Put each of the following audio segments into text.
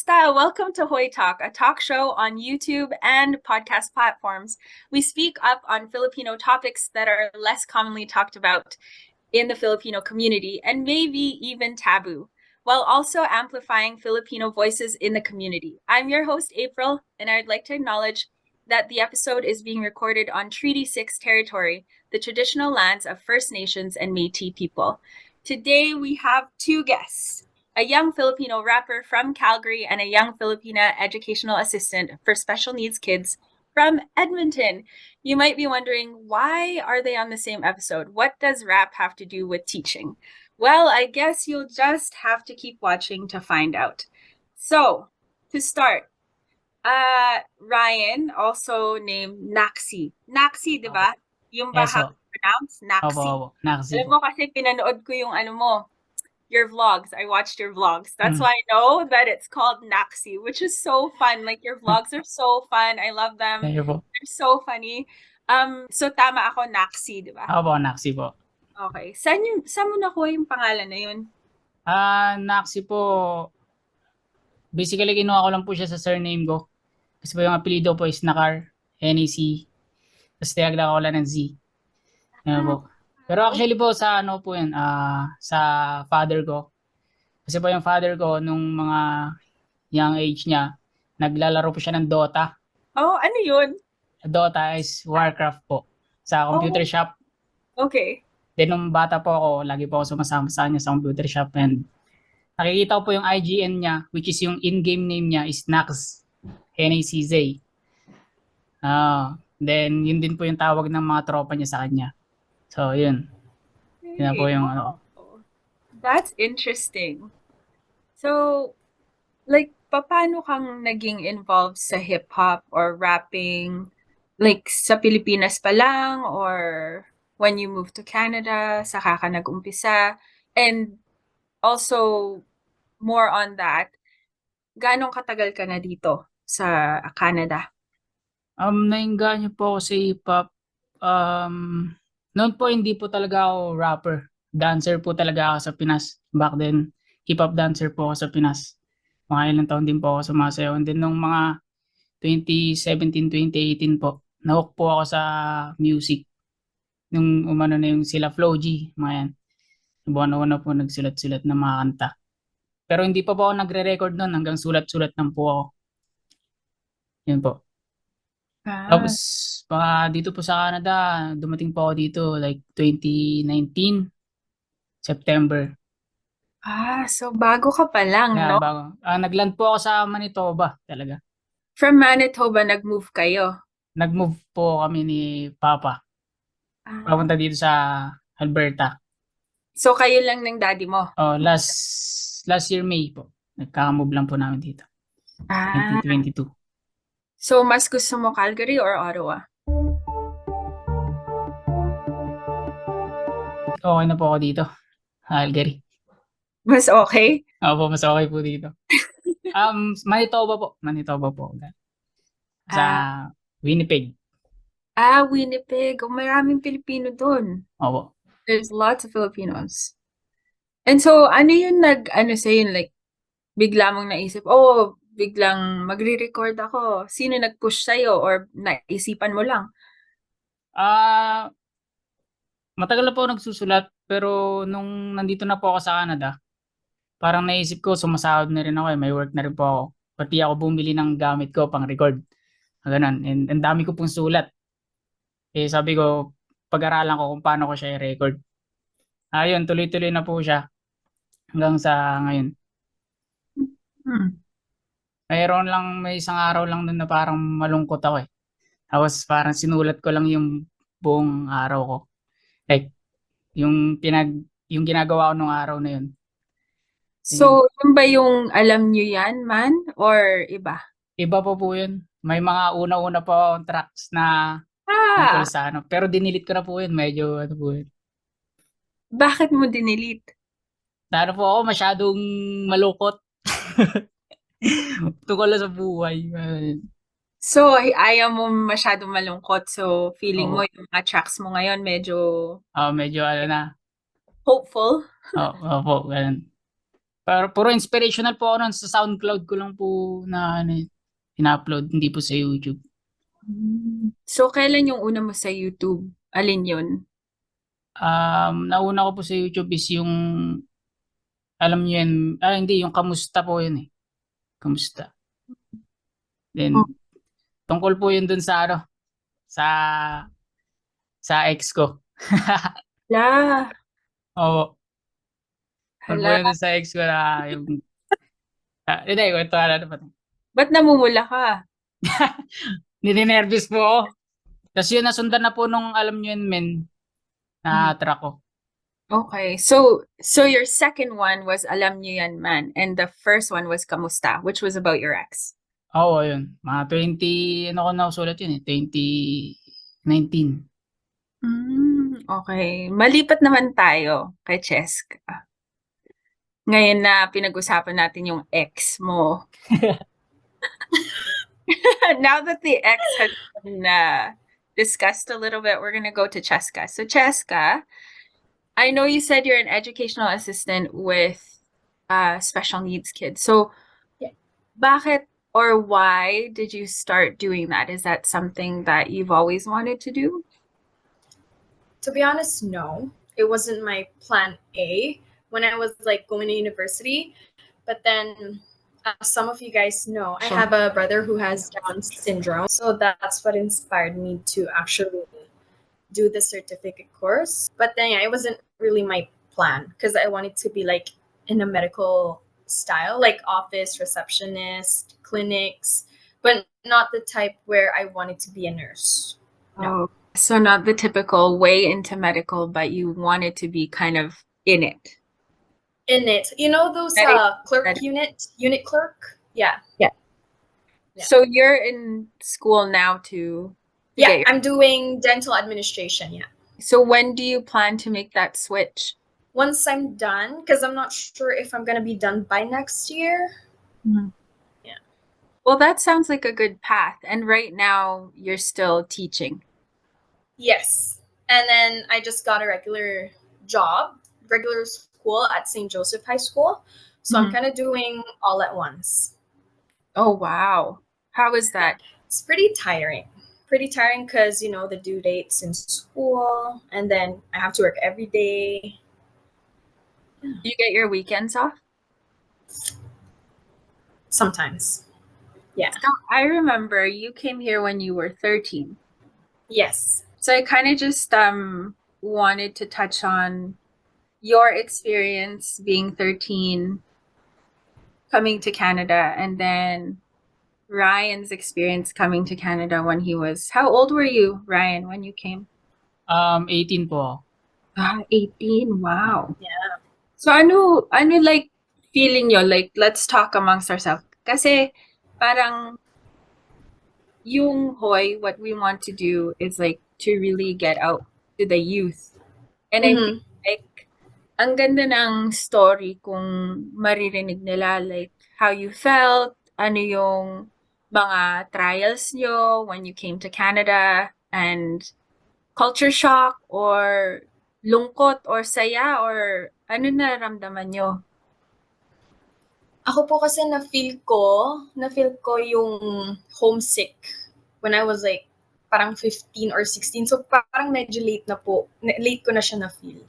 Kamusta? Welcome to Hoy Talk, a talk show on YouTube and podcast platforms. We speak up on Filipino topics that are less commonly talked about in the Filipino community and maybe even taboo, while also amplifying Filipino voices in the community. I'm your host, April, and I'd like to acknowledge that the episode is being recorded on Treaty 6 territory, the traditional lands of First Nations and Métis people. Today we have two guests, a young Filipino rapper from Calgary and a young Filipina educational assistant for special needs kids from Edmonton. You might be wondering, why are they on the same episode? What does rap have to do with teaching? Well, I guess you'll just have to keep watching to find out. So, to start, Ryan, also named Naxi. Naxi, di ba? Yung ba Yes how po. to pronounce? Opo, Naxi. opo. Naxi Alam po. mo kasi pinanood ko yung ano mo, your vlogs. I watched your vlogs. That's Mm. why I know that it's called Naxi, which is so fun. Like your vlogs are so fun. I love them. Thank you po. They're so funny. So tama ako, Naxi, di ba? Opo, Naxi po. Okay. Saan mo nakuha yung pangalan na yun? Naxi po, basically kinuha ko lang po siya sa surname ko. Kasi po yung apelido po is Nakar, N-A-C. Tapos tinagdag ko lang ng Z. Yan po. Pero actually po sa ano po yan, sa father ko. Kasi po yung father ko, nung mga young age niya, naglalaro po siya ng Dota. Oh, ano yun? Dota is Warcraft po. Sa computer Oh, shop. okay. Then nung bata po ako, lagi po ako sumasama sa kanya sa computer shop and nakikita ko po yung IGN niya, which is yung in-game name niya is Nax. N-A-C-Z. Then yun din po yung tawag ng mga tropa niya sa kanya. So yun. Yun na po yung ano. That's interesting. So, like, paano kang naging involved sa hip-hop or rapping? Like, sa Pilipinas pa lang or when you moved to Canada, saka ka nag-umpisa? And also, more on that, gaano katagal ka na dito sa Canada? Nainganyo po ako sa hip-hop. Noon po hindi po talaga ako rapper. Dancer po talaga ako sa Pinas. Back then, hip-hop dancer po ako sa Pinas. Mga ilang taon din po ako sumasayaw. And then nung mga 2017, 2018 po, nahook po ako sa music. Nung umano na yung sila Flo G, mga yan. Buwan-una po nagsulat-sulat ng mga kanta. Pero hindi pa po ako nagre-record noon, hanggang sulat-sulat lang po ako. Yun po. Tapos, dito po sa Canada, dumating po ako dito like 2019, September. So bago ka pa lang, Kaya no? bago. Nagland po ako sa Manitoba talaga. From Manitoba, nag-move kayo? Nag-move po kami ni Papa. Papunta dito sa Alberta. So kayo lang ng daddy mo? Last year May po. Nagka-move lang po namin dito. 2022. So mas gusto mo Calgary or Ottawa? Okay na po ako dito. Calgary. Mas okay? Opo, mas okay po dito. Manitoba po. Manitoba po. Sa Winnipeg. Winnipeg. Maraming Pilipino dun. Opo. There's lots of Filipinos. And so, ano yung sa'yo, like, bigla mong naisip, biglang magre-record ako. Sino nag-push sa'yo or naisipan mo lang? Matagal na po ako nagsusulat, pero nung nandito na po ako sa Canada, parang naisip ko, sumasahod na rin ako may work na rin po ako. Pati ako bumili ng gamit ko pang record. Ganun. And ang dami ko pong sulat. Sabi ko, pag-aralan ko kung paano ko siya i-record. Ayun, tuloy-tuloy na po siya hanggang sa ngayon. May isang araw lang dun na parang malungkot ako eh. Tapos parang sinulat ko lang yung buong araw ko. Like, yung ginagawa ko nung araw na yun. So, yun ba yung alam nyo yan, man? Or iba? Iba po yun. May mga una-una pa tracks na tungkol sa ano. Pero dinilit ko na po yun. Medyo ano po yun. Bakit mo dinilit? Ano po ako masyadong malungkot. Tungkol na sa buhay. So, ayaw mo masyadong malungkot. So, feeling mo Oo. yung mga tracks mo ngayon medyo Medyo ano na. hopeful. Opo, ganun. Pero puro inspirational po ako nun sa SoundCloud ko lang po na ano, ina-upload, hindi po sa YouTube. So, kailan yung una mo sa YouTube? Alin yun? Nauna ko po sa YouTube is yung, alam niyo yun, hindi, yung Kamusta po yun eh. Kamusta. Oh, Then, tungkol po yun dun sa ano, sa, sa ex ko. hala. Oo, tungkol po Hala. yun dun sa ex ko na yung, hindi, kwento na naman. Ba't namumula ka? Nininervous po ako. Tapos yun, nasundan na po nung alam niyo yun, men, Mhm. na track ko. Okay. So your second one was Alam Niyo Yan Man, and the first one was Kamusta, which was about your ex. Oo, yun. Mga 20, ano ko nausulat yun eh, 2019. Okay. Malipat naman tayo kay Cheska. Ngayon na pinag-usapan natin yung ex mo. Now that the ex has been discussed a little bit, we're gonna go to Cheska. So Cheska, I know you said you're an educational assistant with special needs kids. So Yeah. bakit or why did you start doing that? Is that something that you've always wanted to do? To be honest, no. It wasn't my plan A when I was like going to university. But then, some of you guys know, I Sure. have a brother who has Down syndrome. So that's what inspired me to actually do the certificate course. But then, yeah, it wasn't really my plan because I wanted to be like in a medical style, like office receptionist, clinics, but not the type where I wanted to be a nurse. No. Oh, so not the typical way into medical, but you wanted to be kind of in it. In it, you know those clerk Right. unit clerk? Yeah. Yeah. So you're in school now to Yeah, get your- I'm doing dental administration. Yeah. So when do you plan to make that switch? Once I'm done, because I'm not sure if I'm gonna be done by next year. Yeah. Well, that sounds like a good path. And right now you're still teaching. Yes. And then I just got a regular job, regular school at St. Joseph High School. So I'm Mhm. kind of doing all at once. Oh, wow. How is that? It's pretty tiring. Pretty tiring because, you know, the due dates in school, and then I have to work every day. Do you get your weekends off? Sometimes. Yeah. So I remember you came here when you were 13. Yes. So I kind of just wanted to touch on your experience being 13, coming to Canada, and then Ryan's experience coming to Canada when he was, how old were you, Ryan, when you came? 18 po ako. 18. Wow. Yeah. So ano like feeling nyo? Like, let's talk amongst ourselves. Kasi parang yung Hoy, what we want to do is like to really get out to the youth. And I feel like ang ganda ng story kung maririnig nila like how you felt, ano yung mga trials nyo when you came to Canada, and culture shock or lungkot or saya, or ano nararamdaman nyo? Ako po kasi na-feel ko yung homesick when I was like parang 15 or 16. So parang medyo late late ko na siya na-feel.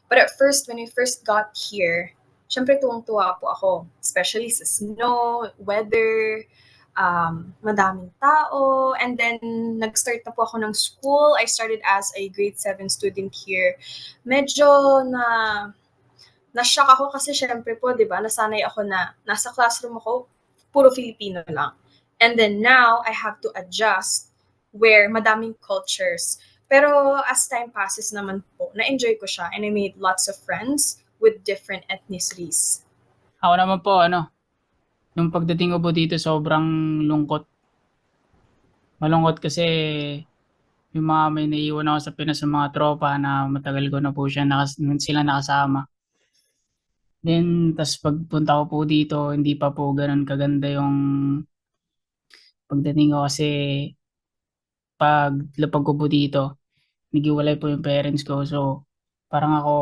But at first, when we first got here, syempre tuwang-tuwa po ako. Especially sa snow, weather, madaming tao. And then, nag-start na po ako ng school. I started as a grade 7 student here. Medyo na-shock ako kasi syempre po, di ba, nasanay ako na nasa classroom ako, puro Filipino lang. And then now, I have to adjust where madaming cultures. Pero as time passes naman po, na-enjoy ko siya and I made lots of friends with different ethnicities. Ako naman po, yung pagdating ko po dito, sobrang lungkot. Malungkot kasi yung mga may naiiwan ako sa Pinas ng mga tropa na matagal ko na po sila nakasama. Then, tas pagpunta ko po dito, hindi pa po ganun kaganda yung pagdating ko kasi paglapag ko po dito, naghiwalay po yung parents ko. So, parang ako,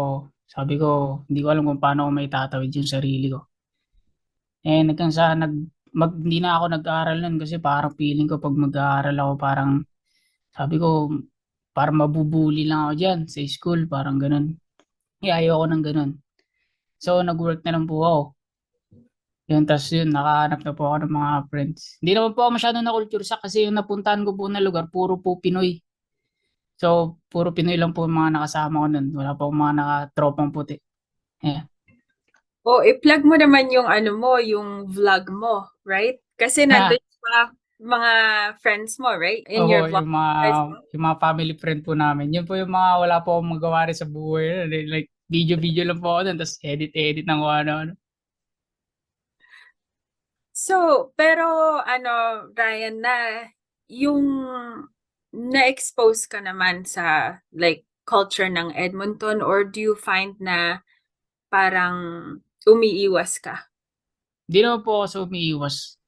sabi ko, hindi ko alam kung paano ko may tatawid yung sarili ko. Hanggang sa hindi na ako nag-aaral nun kasi parang feeling ko 'pag mag-aaral ako parang sabi ko parang mabubully lang ako diyan sa school, parang gano'n. Ayoko ng gano'n. So, nag-work na lang po ako. Yun, ta's yun nakahanap na po ako ng mga friends. Hindi naman po ako masyadong na-culture shock kasi yung napuntahan ko po na lugar puro po Pinoy. So, puro Pinoy lang po yung mga nakasama ko nun, wala po akong mga nakatropang puti. Yeah. O, i-plug mo naman yung ano mo, yung vlog mo, right? Kasi nandun mga friends mo, right? In your Opo, vlog as well. yung mga family friend po namin. Yun po yung mga wala po akong magawa rin sa buhay. Like, video-video lang po ako dun, tapos edit-edit ng kung ano-ano. So, pero ano, Ryan, yung na-expose ka naman sa like culture ng Edmonton, or do you find na parang umiiwas ka? Hindi naman po ako sa umiiwas.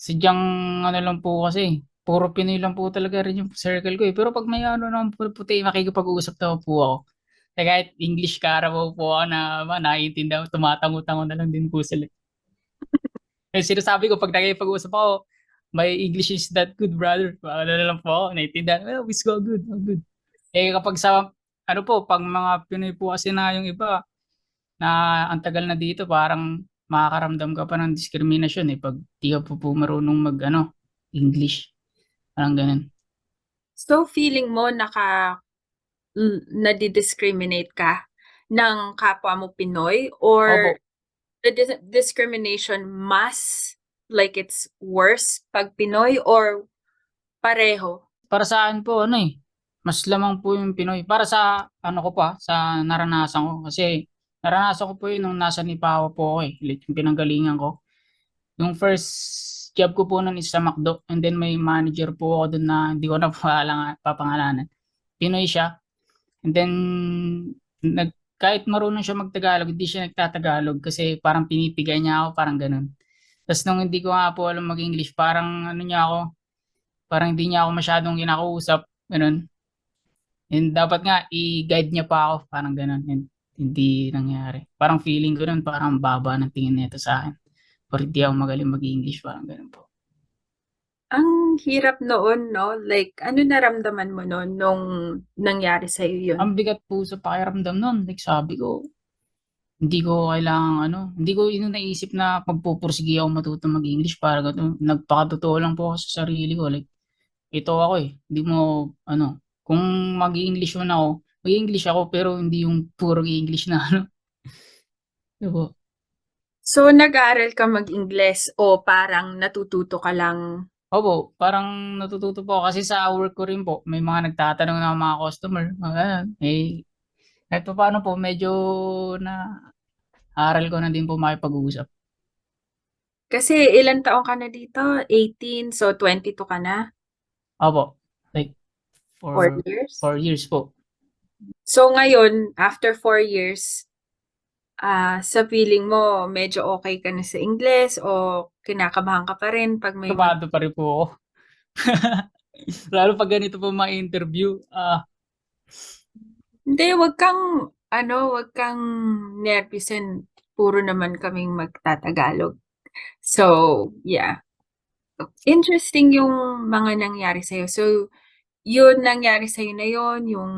Sadyang ano lang po kasi, puro Pinoy lang po talaga rin yung circle ko eh. Pero pag may ano naman po puti, makikipag-uusap naman po ako. Eh, kahit English Carabao po ako na naiintindihan ko, tumatango-tango na lang din po sila. Eh, sinasabi ko pag nakikipag-usap ako, my English is that good, brother. Ano na lang po ako, naiintindihan. Well, it's go good, all good. Eh, kapag sa, ano po, pag mga Pinoy po kasi na yung iba, na ang tagal na dito, parang makakaramdam ka pa ng discrimination eh, pag di ka po marunong mag, ano, English. Parang ganun. So, feeling mo nadi-discriminate ka ng kapwa mo Pinoy, or Opo, the discrimination mas like it's worse pag Pinoy, or pareho? para sa akin po, ano eh, mas lamang po yung Pinoy. Para sa, ano ko pa, sa naranasan ko. Kasi, naranasan ko po yun nung nasa Nipawa po ako eh. Like, yung pinanggalingan ko. Yung first job ko po nun is sa McDo. And then may manager po ako dun na hindi ko na papangalanan. Pinoy siya. And then, kahit marunong siya magtagalog, hindi siya nagtatagalog kasi parang pinipigay niya ako, parang ganun. Tapos nung hindi ko nga po alam mag-English, parang ano niya ako, parang hindi niya ako masyadong kinakausap, ganun. And dapat nga, i-guide niya pa ako, parang ganun. And hindi nangyari. Parang feeling ko nun, parang baba ng tingin nito sa akin. Pero hindi ako magaling mag-English, parang ganun po. Ang hirap noon, no? Like, ano naramdaman mo noon nung nangyari sa'yo yun? Ang bigat po sa pakiramdam nun. Like sabi ko, hindi ko kailangang ano, hindi ko yun naisip na pagpupursige ako matuto mag-English para ganun. Nagpakatotoo lang po ako sa sarili ko. Like, ito ako eh. Hindi mo, ano, kung mag-English man ako, mag-English ako pero hindi yung puro English na ano. Diba? So, nag-aaral ka mag-Ingles o parang natututo ka lang? Opo, parang natututo po ako kasi sa work ko rin po, may mga nagtatanong na mga customer, mga ganun. Eh, kahit pa paano po, medyo na aral ko na din po makipag-usap. Kasi ilang taong ka na dito? 18, so 22 ka na? Opo, like 4 for years? 4 years po. So, ngayon, after 4 years, sa feeling mo, medyo okay ka na sa Ingles o kinakabahan ka pa rin pag may Kabado pa rin po ako. Lalo pag ganito po mga interview, Hindi, wag kang nervyusin. Puro naman kaming magtatagalog. So, yeah. Interesting yung mga nangyari sa'yo. So, yun nangyari sa'yo na yun, yung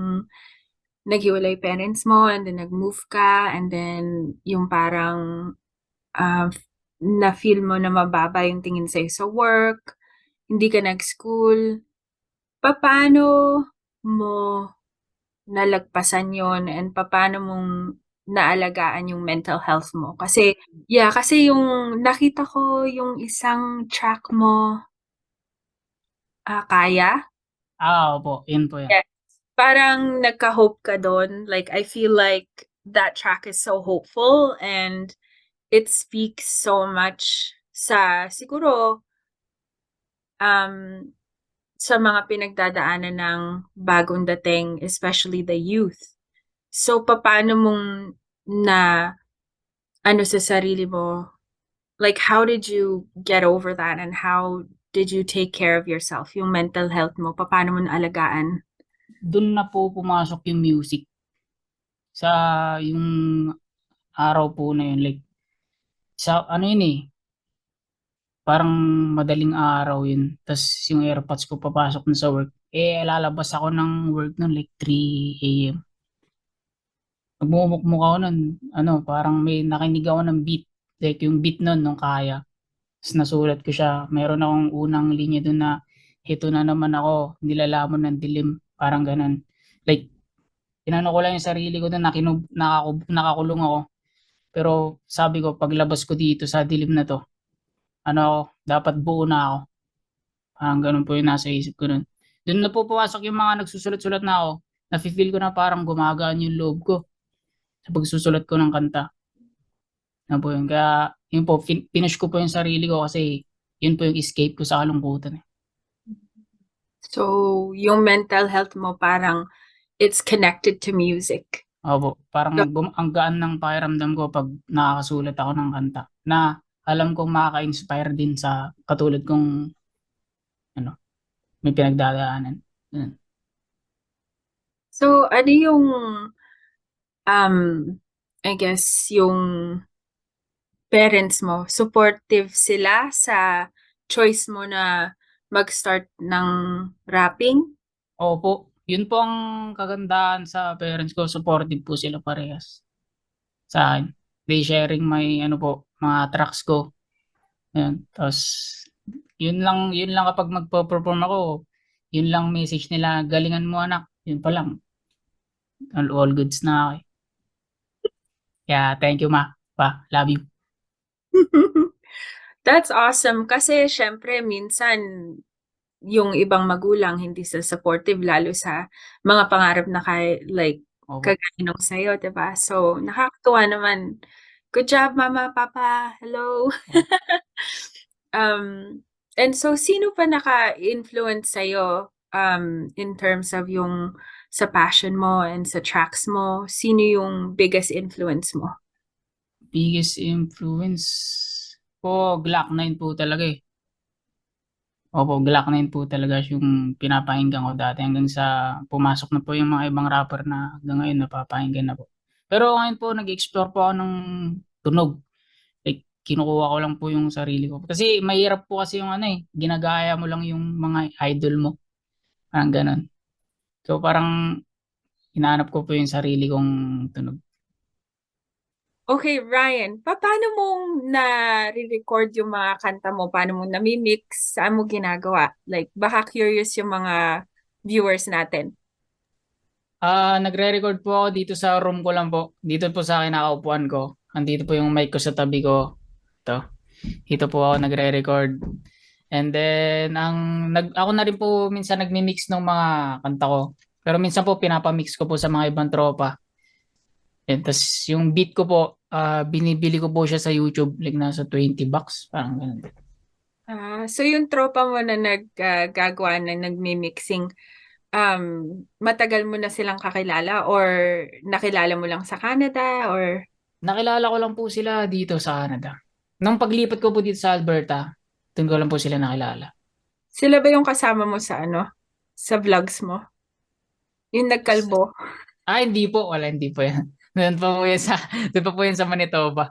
naghiwalay parents mo, and then nag-move ka, and then yung parang uh, na-feel mo na mababa yung tingin sa'yo sa work, hindi ka nag-school. Paano mo nalagpasan yon, and paano mong naalagaan yung mental health mo? Kasi, yeah, kasi yung nakita ko yung isang track mo, Kaya. opo, yun po yan. Yes. Parang nagka-hope ka dun. Like, I feel like that track is so hopeful, and it speaks so much sa siguro um sa mga pinagdadaanan ng bagong dating, especially the youth. So, paano mong na ano sa sarili mo? Like, how did you get over that, and how did you take care of yourself? Yung mental health mo, paano mo naalagaan? Dun na po pumasok yung music sa yung araw po na yun. Like, ano yun eh, parang madaling araw yun. Tapos yung AirPods ko papasok na sa work. Lalabas ako ng work nun like 3 a.m. Nagmumukmuk ako nun, parang may nakinig ako ng beat. Like yung beat nun, nung kaya. Tapos nasulat ko siya. Meron akong unang linya dun na, "Ito na naman ako, nilalamon ng dilim." Parang ganun. Like, inano ko lang yung sarili ko na nakakulong ako. Pero sabi ko, paglabas ko dito sa dilim na to, ako, dapat buo na ako. Parang ganun po yung nasa isip ko nun. Doon na po pumasok yung mga nagsusulat-sulat na ako. Nafe-feel ko na parang gumagaan yung loob ko sa pagsusulat ko ng kanta. Na po yun. Kaya, yun po, pinush ko po yung sarili ko kasi yun po yung escape ko sa kalungkutan. So, yung mental health mo parang it's connected to music. Opo, parang ang gaan ng pakiramdam ko pag nakakasulat ako ng kanta na alam kong makaka-inspire din sa katulad kong may pinagdadaanan. Yun. So, ano yung I guess yung parents mo, supportive sila sa choice mo na mag-start ng rapping? Opo, yun po ang kagandahan sa parents ko, supportive po sila parehas sa akin. They sharing my mga tracks ko. Ayun. Tapos yun lang kapag magpo-perform ako, yun lang message nila, "Galingan mo anak." Yun pa lang. All goods na ako. Kaya thank you ma. Pa, love you. That's awesome kasi syempre minsan yung ibang magulang hindi sa supportive lalo sa mga pangarap na like Opo. kagaya nung sa'yo, 'di ba? So, nakakatuwa naman. Good job, mama, papa. Hello. And so sino pa naka-influence sa'yo in terms of yung sa passion mo and sa tracks mo? Sino yung biggest influence mo? Biggest influence po, Glock 9 po talaga eh. Opo, Glock 9 po talaga yung pinapakinggan ko dati hanggang sa pumasok na po yung mga ibang rapper na hanggang ngayon napapakinggan na po. Pero ngayon po nag-explore po ako ng tunog. Like, kinukuha ko lang po yung sarili ko. Kasi mahirap po kasi yung ginagaya mo lang yung mga idol mo. Parang ganun. So parang hinahanap ko po yung sarili kong tunog. Okay, Ryan, paano mo na-record yung mga kanta mo? Paano mo nami-mix? Saan mo ginagawa? Like, baka curious yung mga viewers natin. Nagre-record po ako dito sa room ko lang po. Dito po sa akin nakaupuan ko. Andito po yung mic ko sa tabi ko. Ito. Dito po ako nagre-record. And then ako na rin po minsan nagmi-mix ng mga kanta ko. Pero minsan po pinapamix ko po sa mga ibang tropa. And tas yung beat ko po, binibili ko po siya sa YouTube, like nasa $20, parang ganun. So yung tropa mo na naggagawa na nagmi-mixing, matagal mo na silang kakilala or nakilala mo lang sa Canada or Nakilala ko lang po sila dito sa Canada. Nung paglipat ko po dito sa Alberta, doon ko lang po sila nakilala. sila ba yung kasama mo sa sa vlogs mo? Yung nagkalbo? Hindi po. Wala, hindi po yan. Doon pa po yan sa Manitoba.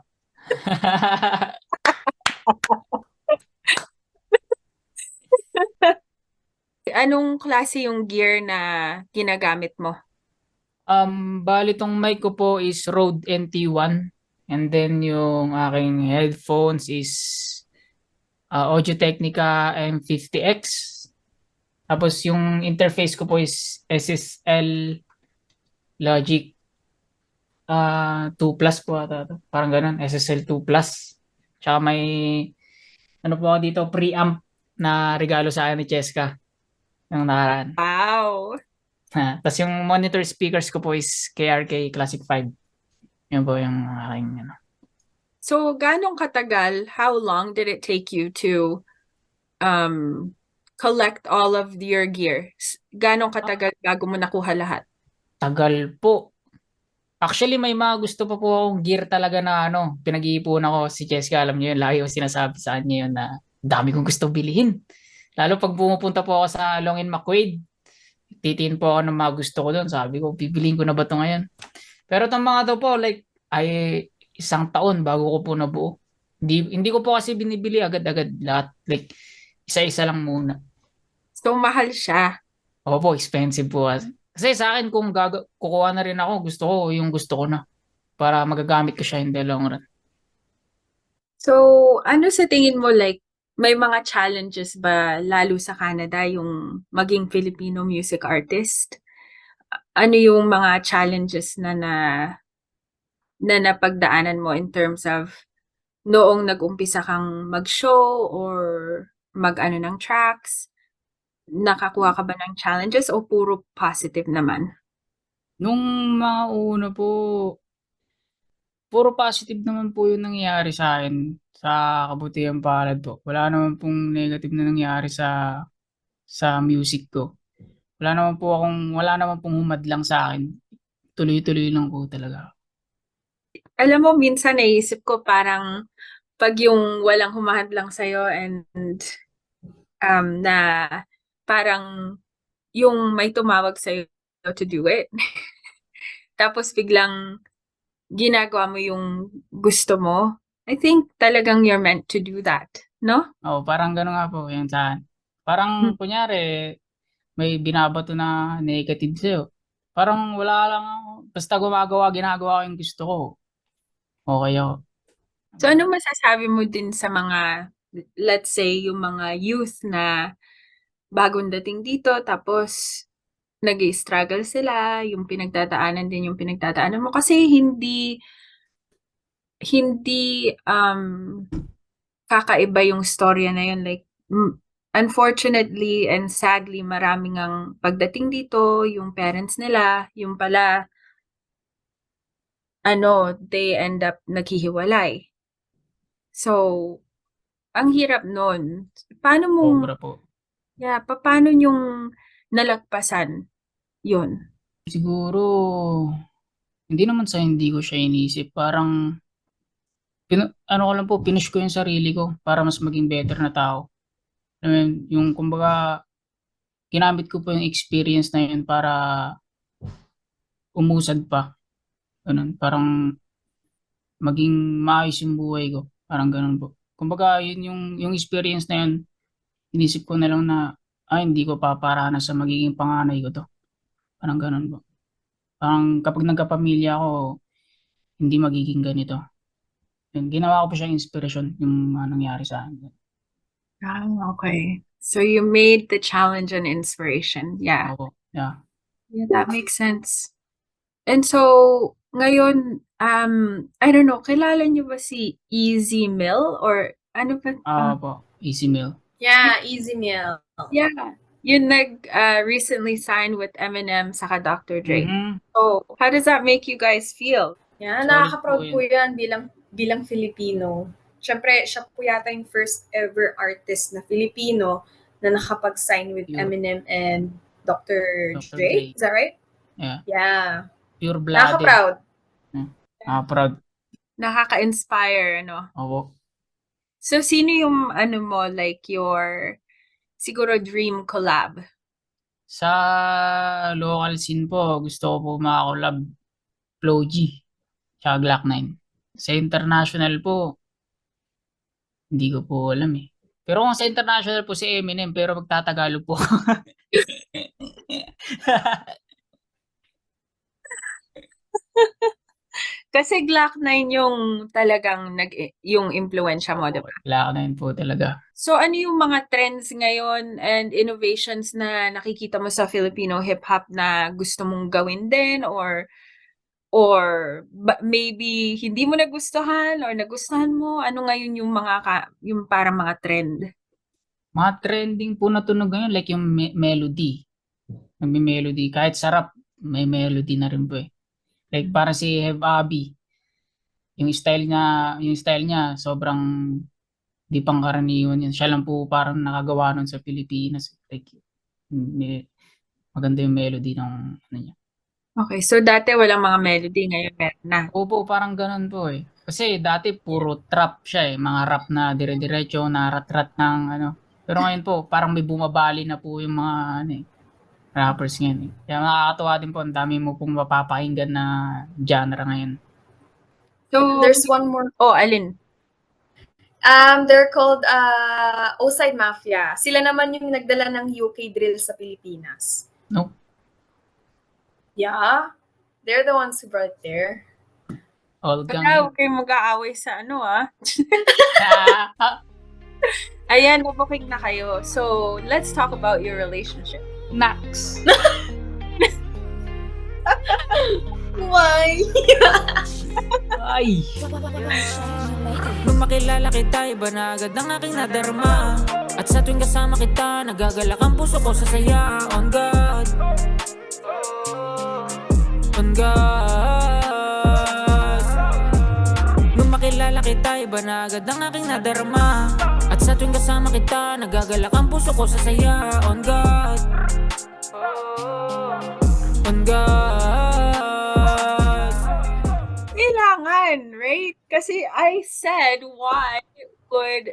Anong klase yung gear na ginagamit mo? Bali tong mic ko po is Rode NT1. And then yung aking headphones is Audio-Technica M50X. Tapos yung interface ko po is SSL Logic 2 Plus po ata to. Parang ganun, SSL 2 Plus. Tsaka may po ako dito, preamp na regalo sa akin ni Cheska ng nakaraan. Wow! Tapos yung monitor speakers ko po is KRK Classic 5. Yun po yung aking So, ganong katagal, how long did it take you to collect all of your gear? Ganong katagal bago mo nakuha lahat? Tagal po. Actually, may mga gusto pa po akong gear talaga na pinag-iipunan ko. Si Cheska, alam niyo yun, lagi ko sinasabi sa kanya yun na dami kong gusto bilhin. Lalo pag pumupunta po ako sa Longin McQuaid, titiin po ako ng mga gusto ko doon. Sabi ko, bibiliin ko na ba ito ngayon? Pero itong mga to po, like, ay isang taon bago ko po nabuo. Hindi ko po kasi binibili agad-agad lahat. Like, isa-isa lang muna. So, mahal siya. Opo, expensive po. Kasi sa akin, kung kukuha na rin ako, gusto ko yung gusto ko na. Para magagamit ko siya in the long run. So, ano sa tingin mo, like, may mga challenges ba lalo sa Canada yung maging Filipino music artist? Ano yung mga challenges na napagdaanan mo in terms of noong nag-umpisa kang mag-show or mag-ano ng tracks? Nakakuha ka ba ng challenges o puro positive naman? Nung mga una po, puro positive naman po yung nangyayari sa akin sa kabutihang palad po. Wala naman pong negative na nangyari sa music ko. Wala naman pong humadlang sa akin. Tuloy-tuloy lang po talaga. Alam mo, minsan naisip ko parang pag yung walang humahadlang sa'yo and na parang yung may tumawag sa'yo to do it. Tapos biglang ginagawa mo yung gusto mo. I think talagang you're meant to do that, no? Oo, parang gano'n nga po yung sa akin. Parang kunyari, may binabato na negative sa'yo. Parang wala lang ako. Basta ginagawa ko yung gusto ko. Okay ako. So ano masasabi mo din sa mga, let's say, yung mga youth na bagong dating dito tapos nag-i-struggle sila, yung pinagdadaanan din yung pinagdadaanan mo kasi hindi kakaiba yung storya na yun, like unfortunately and sadly maraming ang pagdating dito yung parents nila yung pala they end up naghihiwalay. So ang hirap nun. Paano Sobra mong po. paano niyong nalagpasan yun? Siguro, hindi naman sa hindi ko siya inisip. Parang, ano ko lang po, pinush ko yung sarili ko para mas maging better na tao. I mean, yung kumbaga, ginamit ko po yung experience na yun para umusad pa. Ganun, parang maging maayos yung buhay ko. Parang ganun po. Kumbaga, yung experience na yun, inisip ko na lang na, hindi ko paparanas sa magiging panganay ko to. Parang ganun po. Parang kapag nagkapamilya ako, hindi magiging ganito. Yun, ginawa ko pa siyang inspirasyon yung nangyari sa akin. Okay. So you made the challenge an inspiration. Yeah. Opo, yeah. Yeah, that makes sense. And so, ngayon, I don't know, kilala niyo ba si Easy Mill or ano ba? Opo, easy meal. Yeah, Easy Meal. Yeah. Yun recently signed with Eminem saka Dr. Dre. Mhm. So, how does that make you guys feel? Yeah, Solid nakaka-proud po po yan bilang Filipino. Siyempre, siya po yata yung first ever artist na Filipino na nakapag-sign with Pure. Eminem and Dr. Dr. Dre. Dre. Is that right? Yeah. Yeah. Pure-blooded. Nakaka-proud. Proud. Nakaka-inspire, ano? Opo. So, sino yung, mo, like, your, siguro, dream collab? Sa local scene po, gusto ko po makakolab Flo G, tsaka Glock 9. Sa international po, hindi ko po alam eh. Pero kung sa international po si Eminem, pero magtatagalog po. Kasi Glock 9 yung talagang yung impluwensya mo, di ba? Glock 9 po talaga. So, ano yung mga trends ngayon and innovations na nakikita mo sa Filipino hip-hop na gusto mong gawin din or maybe hindi mo nagustuhan or nagustuhan mo? Ano ngayon yung yung parang mga trend? Mga trending po na tunog ngayon, like yung melody. May melody. Kahit sarap, may melody na rin po eh. Like para si Have Abby, yung style niya sobrang di pangkaraniwan yun. Siya lang po parang nakagawa nun sa Pilipinas. Like, maganda yung melody ng ano niya. Okay, so dati walang mga melody, ngayon meron na. Opo, parang ganun po eh. Kasi dati puro trap siya eh. Mga rap na dire-diretso, na rat-rat ng ano. Pero ngayon po, parang may bumabali na po yung mga ano eh, rappers ngayon eh. Kaya nakakatuwa din po, ang dami mo pong mapapakinggan na genre ngayon. So, There's one more. alin? They're called Oside Mafia. Sila naman yung nagdala ng UK drill sa Pilipinas. No? Yeah, they're the ones who brought it there. All Wala, gang. huwag kayong mag-aaway sa ano Ah, Ayan, nabuking na kayo. So, let's talk about your relationship. Nax. Why? Ay. Nung makilala kita, iba na agad ang aking nadarama. At sa tuwing kasama kita, nagagalak ang puso ko sa saya. On God, on God. Nung makilala kita, iba na agad ang aking nadarama. At sa tuwing kasama kita, nagagalak ang puso ko sa saya. On God, on God. Kailangan, right? Kasi I said, why would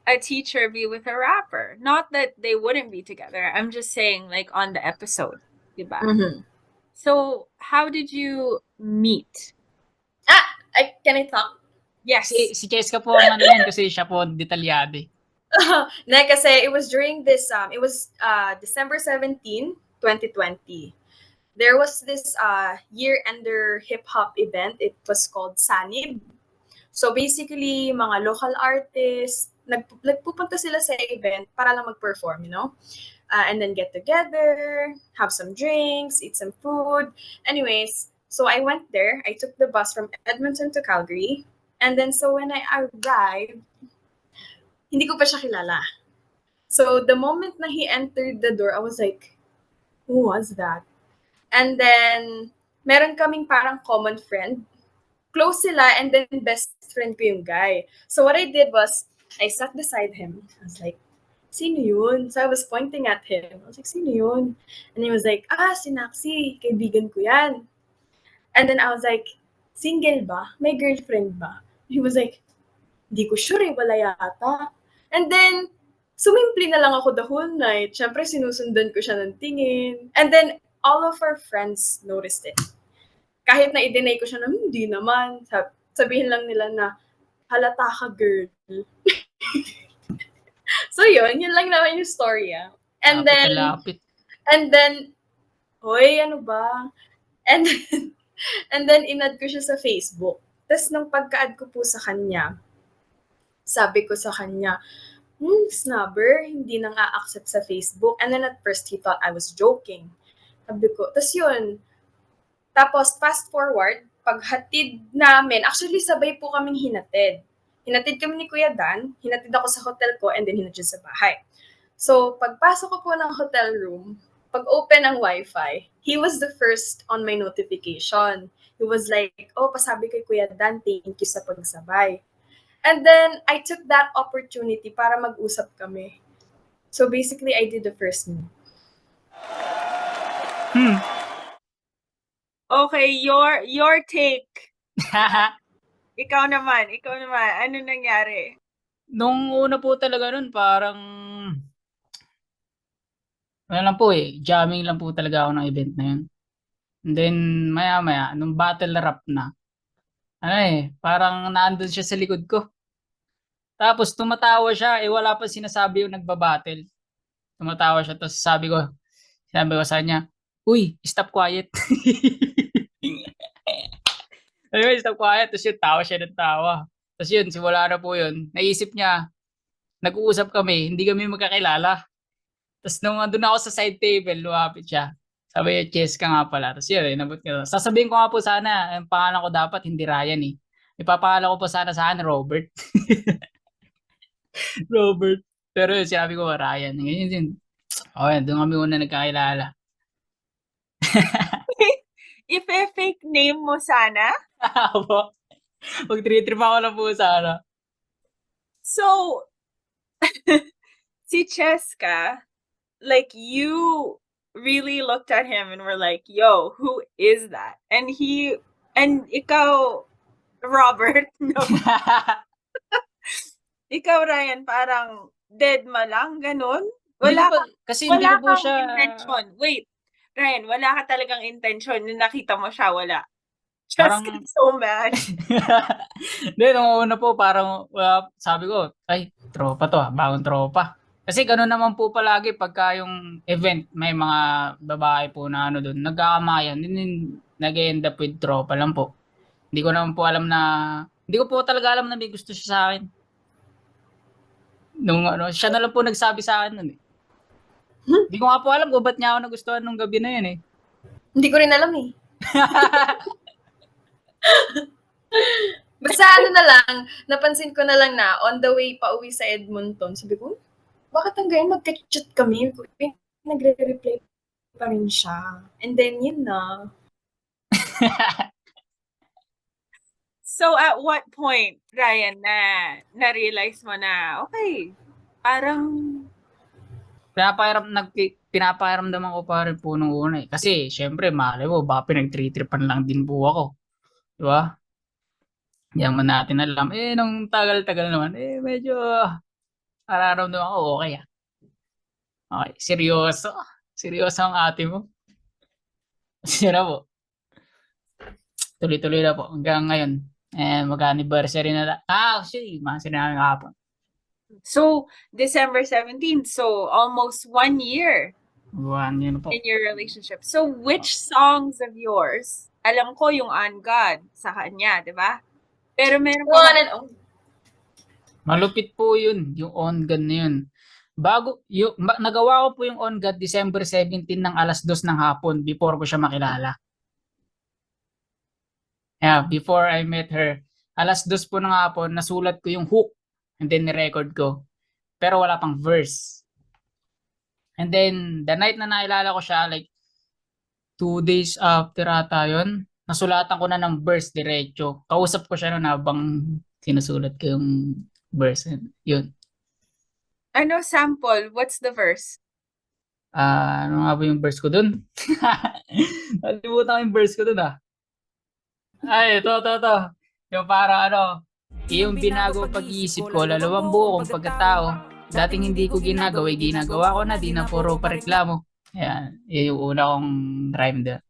a teacher be with a rapper? Not that they wouldn't be together. I'm just saying, like, on the episode. Diba? Mm-hmm. So, how did you meet? Can I talk? Yes. Si Cheska po ang ano yan kasi siya po detalyado eh. Kasi it was during this, it was December 17, 2020. There was this year-ender hip-hop event. It was called Sanib. So basically, mga local artists, nagpupunta sila sa event para lang mag-perform, you know? And then get together, have some drinks, eat some food. Anyways, so I went there. I took the bus from Edmonton to Calgary. And then so when I arrived, hindi ko pa siya kilala. So the moment na he entered the door, I was like, who was that? And then, meron kaming parang common friend. Close sila, and then best friend ko yung guy. So what I did was, I sat beside him. I was like, sino yun? So I was pointing at him. I was like, sino yun? And he was like, si Naxi, kaibigan ko yan. And then I was like, single ba? May girlfriend ba? He was like, di ko sure, wala yata. And then, sumimpli na lang ako the whole night. Siyempre, sinusundan ko siya ng tingin. And then, all of our friends noticed it. Kahit na i-deny ko siya na, hindi naman. Sabihin lang nila na, halata ka, girl. So yun lang naman yung story. And Lapit. then, hoy, ano ba? And then, in-add ko siya sa Facebook. Tapos, nung pagka-add ko po sa kanya, sabi ko sa kanya, snubber, hindi nang a-accept sa Facebook. And then, at first, he thought I was joking. Sabi ko, tas yun. Tapos, fast forward, paghatid namin, actually, sabay po kaming hinatid. Hinatid kami ni Kuya Dan, hinatid ako sa hotel ko, and then hinatid sa bahay. So, pagpasok ko po ng hotel room, pag-open ng Wi-Fi, he was the first on my notification. He was like, pasabi kay Kuya Dan, thank you sa pagsabay. And then, I took that opportunity para mag-usap kami. So, basically, I did the first move. Okay, your take. Ikaw naman. Ano nangyari? Nung una po talaga nun, parang ano lang po jamming lang po talaga ako ng event na yun. And then, maya-maya, nung battle rap na, parang naandun siya sa likod ko. Tapos, tumatawa siya, wala pa sinasabi yung nagbabattle. Tumatawa siya, tapos sinabi ko sa kanya, uy, stop quiet. Stop quiet, tapos yun, tawa siya ng tawa. Tapos yun, simula na po yun, naisip niya, nag-uusap kami, hindi kami magkakilala. Tapos nung andun ako sa side table, lumapit siya. Sabi niya, Cheska nga pala. Tapos yun, nabot ko. Sasabihin ko nga po sana, ang pangalan ko dapat, hindi Ryan eh. Ipapangalan ko po sana Robert. Robert. Pero yun, sinabi ko, Ryan. Ngayon yun. Okay, doon kami una nagkakilala. If fake name mo sana? Ako. Mag-trip ako lang po sana. So, si Cheska, like, you really looked at him and were like, yo, who is that? And ikaw, Robert, no. Ikaw, Ryan, parang dead ma lang, ganun? Wala hindi ko po siya intention. Wait, Ryan, wala ka talagang intention na nakita mo siya, wala? Parang, Just so mad. hindi, nung una po, parang, sabi ko, ay, tropa to, bagong tropa. Kasi gano'n naman po palagi pagka yung event, may mga babae po na ano doon, nagkakamayan, din nag-end up with tropa lang po. Hindi ko naman po alam na, hindi ko po talaga alam na may gusto siya sa akin. Nung ano, siya na lang po nagsabi sa akin nun eh. Hindi ko nga po alam kung ba't niya ako nagustuhan nung gabi na yun eh. Hindi ko rin alam eh. Basta ano na lang, napansin ko na lang na on the way pa uwi sa Edmonton, sabi ko, bakit hanggang magka-chat kami? Nagre-reply pa rin siya. And then, yun na. So at what point, Ryan, na-realize mo na, okay, parang, Pinapakiramdaman ko pa rin po nung una eh. Kasi, syempre, malay mo, baka pinag-tripan lang din po ako. Di ba? Yan man natin alam. Eh, nung tagal-tagal naman, medyo nararamdaman ko, okay ah. Okay, seryoso. Seryoso ang ate mo. Kasi na po. Tuloy-tuloy na po hanggang ngayon. Mag-anniversary na. Actually, mga sinabi kahapon. so December 17th, so almost 1 year Buwan yun po. in your relationship. So which songs of yours, alam ko yung On God sa kanya, di ba? Pero meron pa One and only. Malupit po yun, yung On God na yun. Nagawa ko po yung On God December 17 ng 2:00 ng hapon before ko siya makilala. Yeah, before I met her, 2:00 po ng hapon, nasulat ko yung hook and then ni-record ko. Pero wala pang verse. And then, the night na nakilala ko siya, like 2 days after ata yun, nasulatan ko na ng verse diretso. Kausap ko siya noon habang sinusulat ko yung verse. Yun. ano sample? What's the verse? Ano nga ba yung verse ko dun? Nalimutan ko yung verse ko dun ah. Ay, ito. Yung para ano, iyong binago pag-iisip ko, lalawang buo kong pagkatao. Dating hindi ko ginagawa ko na, di na puro pareklamo. Ayan, yun yung una kong rhyme doon.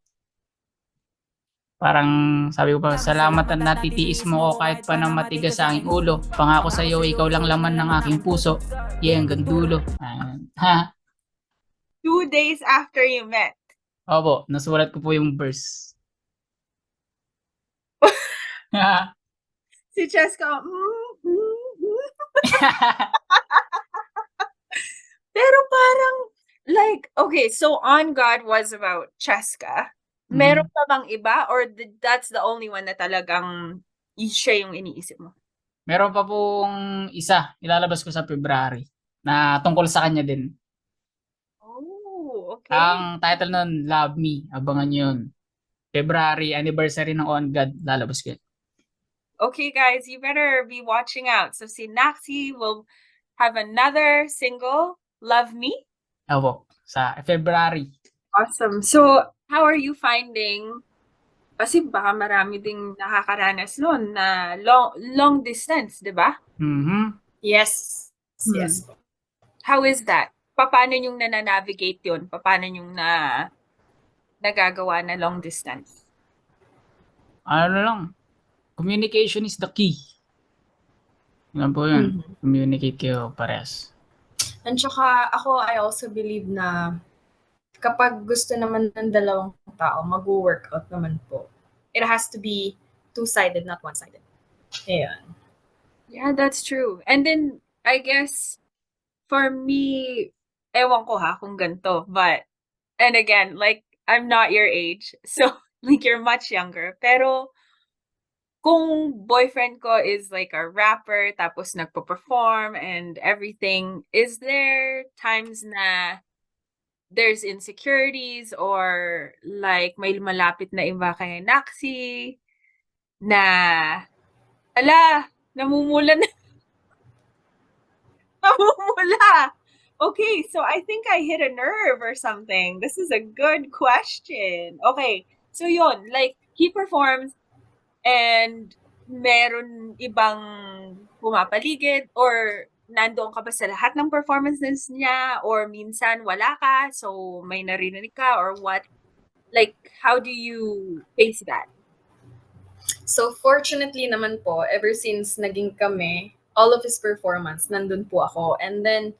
Parang sabi ko pa, salamat at natitiis mo ko kahit pa nang matigas sa aking ulo. Pangako sa iyo, ikaw lang laman ng aking puso. Yeah, hanggang dulo. Ha? 2 days after you met. Opo, nasulat ko po yung verse. Si Cheska, pero parang, like, okay, so On God was about Cheska. Meron pa bang iba? Or that's the only one na talagang siya yung iniisip mo? Meron pa pong isa, ilalabas ko sa February, na tungkol sa kanya din. Oh, okay. Ang title nun, Love Me. Abangan nyo yun. February, anniversary ng On God, lalabas ko yun. Okay, guys, you better be watching out. So si Naxi will have another single, Love Me. Opo, sa February. Awesome. So, how are you finding, kasi baka marami ding nakakaranas noon na long distance, di ba? Mhm. Yes. Yes. How is that? Paano yung na-navigate yun? Paano yung nagagawa na long distance? Ano lang, communication is the key. Yan po yun. Communicate kayo parehas. And saka ako, I also believe na kapag gusto naman ng dalawang tao, mag-workout naman po. It has to be two-sided, not one-sided. Ayan. Yeah, that's true. And then, I guess, for me, ewan ko ha kung ganito, but, and again, like, I'm not your age, so, like, you're much younger, pero, kung boyfriend ko is like a rapper, tapos nagpo-perform and everything, is there times na there's insecurities or like may malapit na iba kay Naxi na, namumula na. Namumula. Okay, so I think I hit a nerve or something. This is a good question. Okay, so yun, like, he performs and meron ibang pumapaligid or nandoon ka ba sa lahat ng performances niya or minsan wala ka, so may narinig ka or what? Like, how do you face that? So fortunately naman po, ever since naging kami, all of his performance, nandun po ako. And then,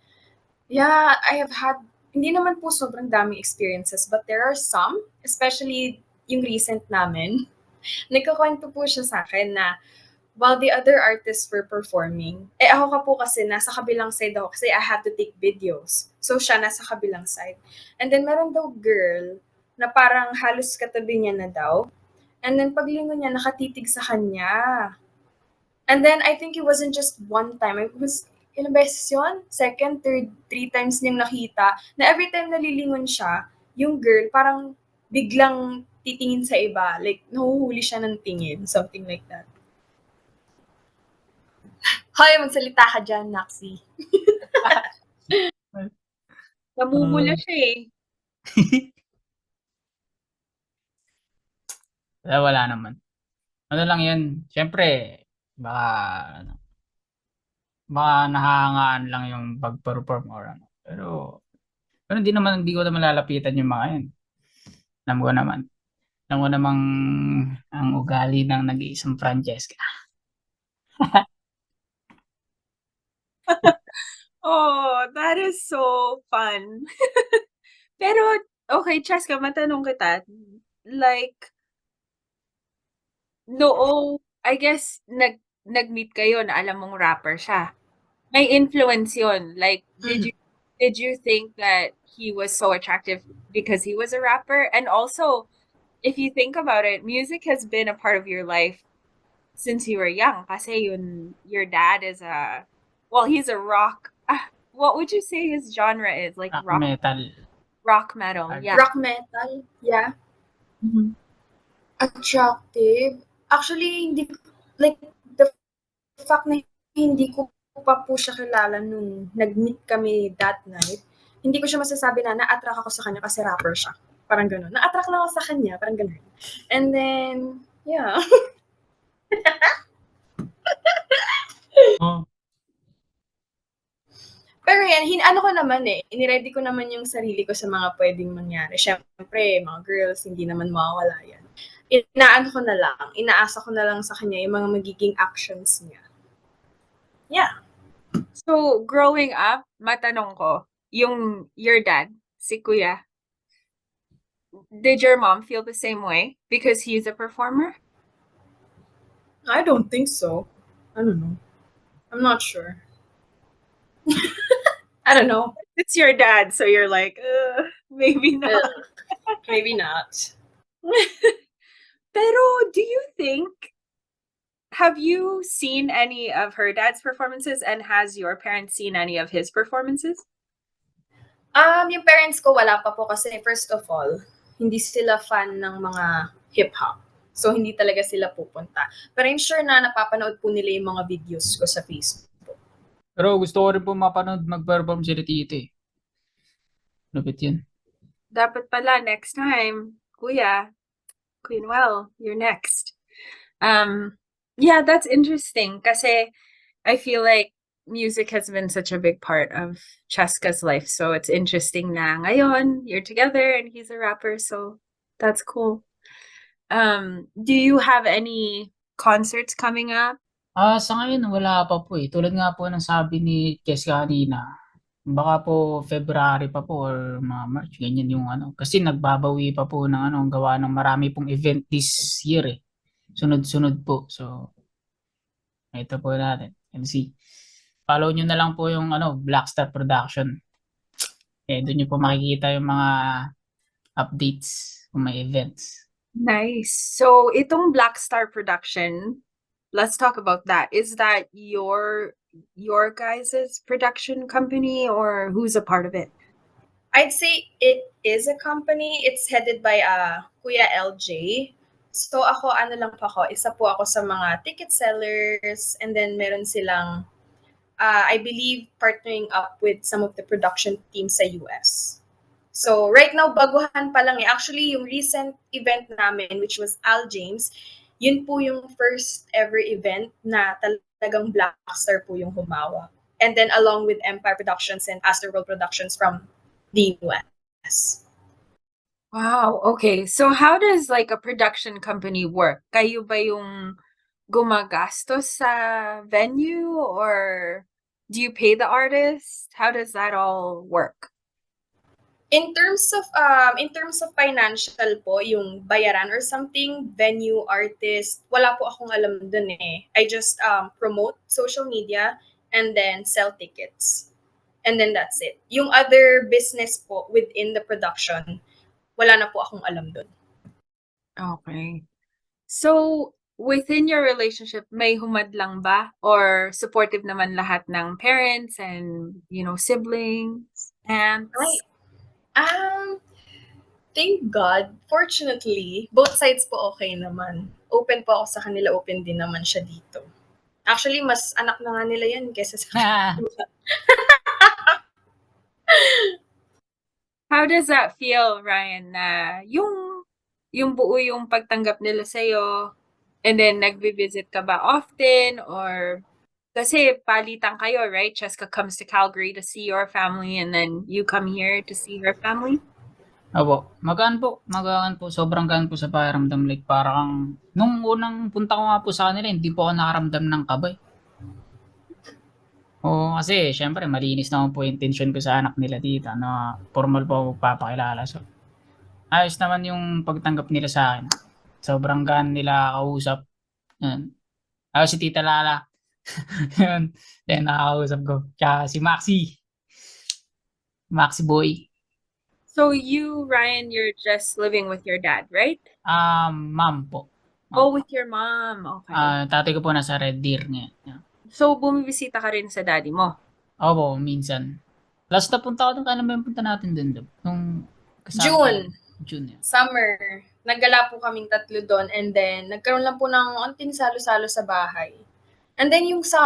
yeah, I have had, hindi naman po sobrang daming experiences, but there are some, especially yung recent namin. Nagkakwento po siya sa akin na while the other artists were performing, ako ka po kasi nasa kabilang side ako kasi I had to take videos. So siya nasa kabilang side. And then meron daw girl na parang halos katabi niya na daw. And then paglingon niya, nakatitig sa kanya. And then I think it wasn't just one time. It was ilang beses yun? Second, third, three times niyang nakita na every time nalilingon siya, yung girl parang biglang titingin sa iba. Like, nahuhuli siya ng tingin. Something like that. Hoy, magsalita ka dyan, Naxi. Namumula siya eh. Wala naman. Ano lang yan, syempre, baka, baka nahahangaan lang yung pag-perform or ano. Pero hindi ko naman lalapitan yung mga yan. Alam ko namang ang ugali ng nag-iisang Francesca. Oh, that is so fun. Pero, okay, Cheska, matanong kita. Like, I guess, nag-meet kayo na alam mong rapper siya. May influence yun. Like, did you think that he was so attractive because he was a rapper? And also, if you think about it, music has been a part of your life since you were young. Kasi your dad is he's a rock. What would you say his genre is? Like Rock metal. Rock metal, yeah. Rock metal, yeah. Mhm. Attractive. Actually, hindi like the fact na hindi ko pa po siya kilala nung nag-meet kami that night. Hindi ko siya masasabi na na-attract ako sa kanya kasi rapper siya. Parang gano'n. Na-attract lang ako sa kanya, parang gano'n. And then, yeah. Oh, Pero yan, ano ko naman iniready ko naman yung sarili ko sa mga pwedeng mangyari. Siyempre, mga girls, hindi naman mawawala yan. Inaasa ko na lang sa kanya yung mga magiging actions niya. Yeah. So, growing up, matanong ko, your dad, si Kuya, did your mom feel the same way because he's a performer? I don't think so. I don't know. I'm not sure. I don't know. It's your dad, so you're like, maybe not. Maybe not. Pero do you think, have you seen any of her dad's performances and has your parents seen any of his performances? Yung parents ko wala pa po kasi first of all, hindi sila fan ng mga hip-hop. So, hindi talaga sila pupunta. Pero I'm sure na napapanood po nila yung mga videos ko sa Facebook. pero gusto ko rin po mapanood mag-perform si Tito eh. Lupit yun. Dapat pala next time, Kuya, Queenwell, you're next. Yeah, that's interesting kasi I feel like music has been such a big part of Cheska's life. So it's interesting na ngayon you're together and he's a rapper, so that's cool. Do you have any concerts coming up? Sa ngayon wala pa po eh. Tulad nga po ng sabi ni Jessica kanina, baka po February pa po or mga March, ganyan yung ano. Kasi nagbabawi pa po ng ang gawa ng marami pong event this year eh. Sunod-sunod po. So, ito po natin. And see. Follow nyo na lang po yung Blackstar Production. Doon nyo po makikita yung mga updates kung may events. Nice. So itong Black Star Production, let's talk about that. Is that your guys' production company or who's a part of it? I'd say it is a company. It's headed by Kuya LJ. So ako, lang po ako, isa po ako sa mga ticket sellers and then meron silang, I believe, partnering up with some of the production teams sa US. So right now, baguhan pa lang eh. Actually, yung recent event namin, which was Al James, yun po yung first ever event na talagang Blackstar po yung humawa. And then along with Empire Productions and Astroworld Productions from the US. Wow, okay. So how does like a production company work? Kayo ba yung gumagastos sa venue or do you pay the artist? How does that all work? In terms of financial po, yung bayaran or something, venue, artist, wala po akong alam dun eh. I just promote social media and then sell tickets. And then that's it. Yung other business po within the production, wala na po akong alam dun. Okay. So within your relationship, may humadlang ba or supportive naman lahat ng parents and, siblings, aunts? Right. Thank God, fortunately, both sides po okay naman. Open po ako sa kanila, open din naman siya dito. Actually, mas anak na nga nila yan kesa sa How does that feel, Ryan, na yung buo yung pagtanggap nila sa'yo and then nagvi-visit ka ba often or kasi palitan kayo, right? Cheska comes to Calgary to see your family and then you come here to see her family? Opo, magaan po, sobrang gaan po sa pakiramdam, like parang nung unang punta ko nga po sa kanila hindi po ako nakaramdam ng kaba, eh. Oo, kasi siyempre malinis naman po yung intensyon ko sa anak nila dito na formal po ako magpapakilala. So, ayos naman yung pagtanggap nila sa akin. Sobrang gaan nila kausap. Yun. Si Tita Lala. Yun. Yan, nakakausap ko. Tsaka si Maxi Boy. So you, Ryan, you're just living with your dad, right? Ma'am po. Oh, with your mom. Okay. Tatay ko po nasa Red Deer niya. Yeah. So bumibisita ka rin sa daddy mo? Opo, minsan. Last na punta ko doon, kailan ba yung punta natin doon? Nung June. Yeah. Summer. Naggala po kaming 3 doon and then nagkaroon lang po ng onting salo-salo sa bahay. And then yung sa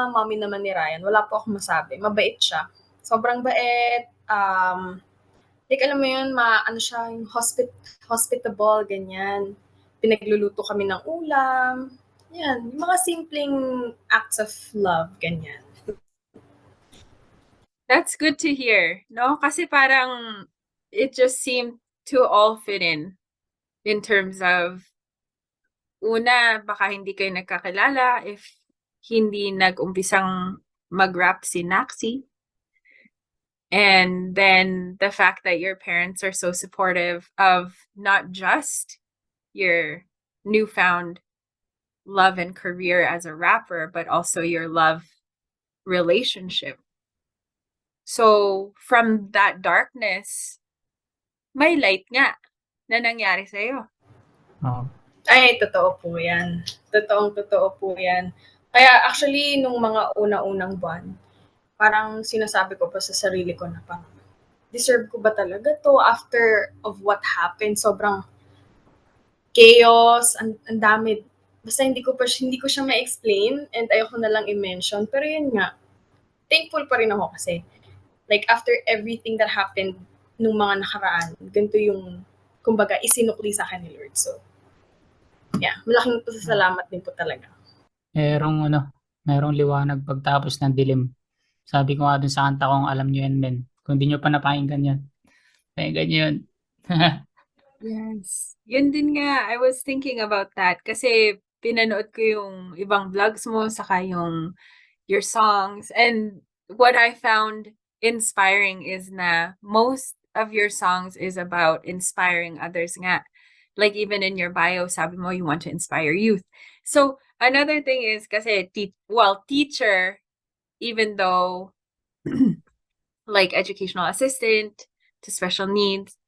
mommy naman ni Ryan, wala po akong masabi. Mabait siya. Sobrang bait. Like alam mo yun, ano siya, yung hospitable, ganyan. Pinagluluto kami ng ulam. Yan, yung mga simpleng acts of love, ganyan. That's good to hear, no? Kasi parang it just seemed to all fit in terms of una, baka hindi kayo nagkakilala if hindi nag-umpisang mag-rap si Naxi. And then the fact that your parents are so supportive of not just your newfound love and career as a rapper, but also your love relationship. So from that darkness, may light nga na nangyari sa'yo. Oo. Ay, totoo po yan. Totoo po yan. Kaya actually, nung mga una-unang buwan, parang sinasabi ko pa sa sarili ko na parang, deserve ko ba talaga to after of what happened? Sobrang chaos, ang dami. Basta hindi ko siya ma-explain and ayoko na lang i-mention. Pero yun nga, thankful pa rin ako kasi like after everything that happened nung mga nakaraan, ganito yung kumbaga isinukli sa akin ni Lord. So, yeah, malaking pasasalamat din po talaga. Merong liwanag pagtapos ng dilim. Sabi ko nga dun sa kanta kong Alam Nyo Yan Men. Kung di nyo pa napakinggan yan, pakinggan nyo yun. Yes. Yun din nga, I was thinking about that kasi pinanood ko yung ibang vlogs mo saka your songs, and what I found inspiring is na most of your songs is about inspiring others nga. Like even in your bio, sabi mo you want to inspire youth. So another thing is kasi teacher, even though like educational assistant to special needs,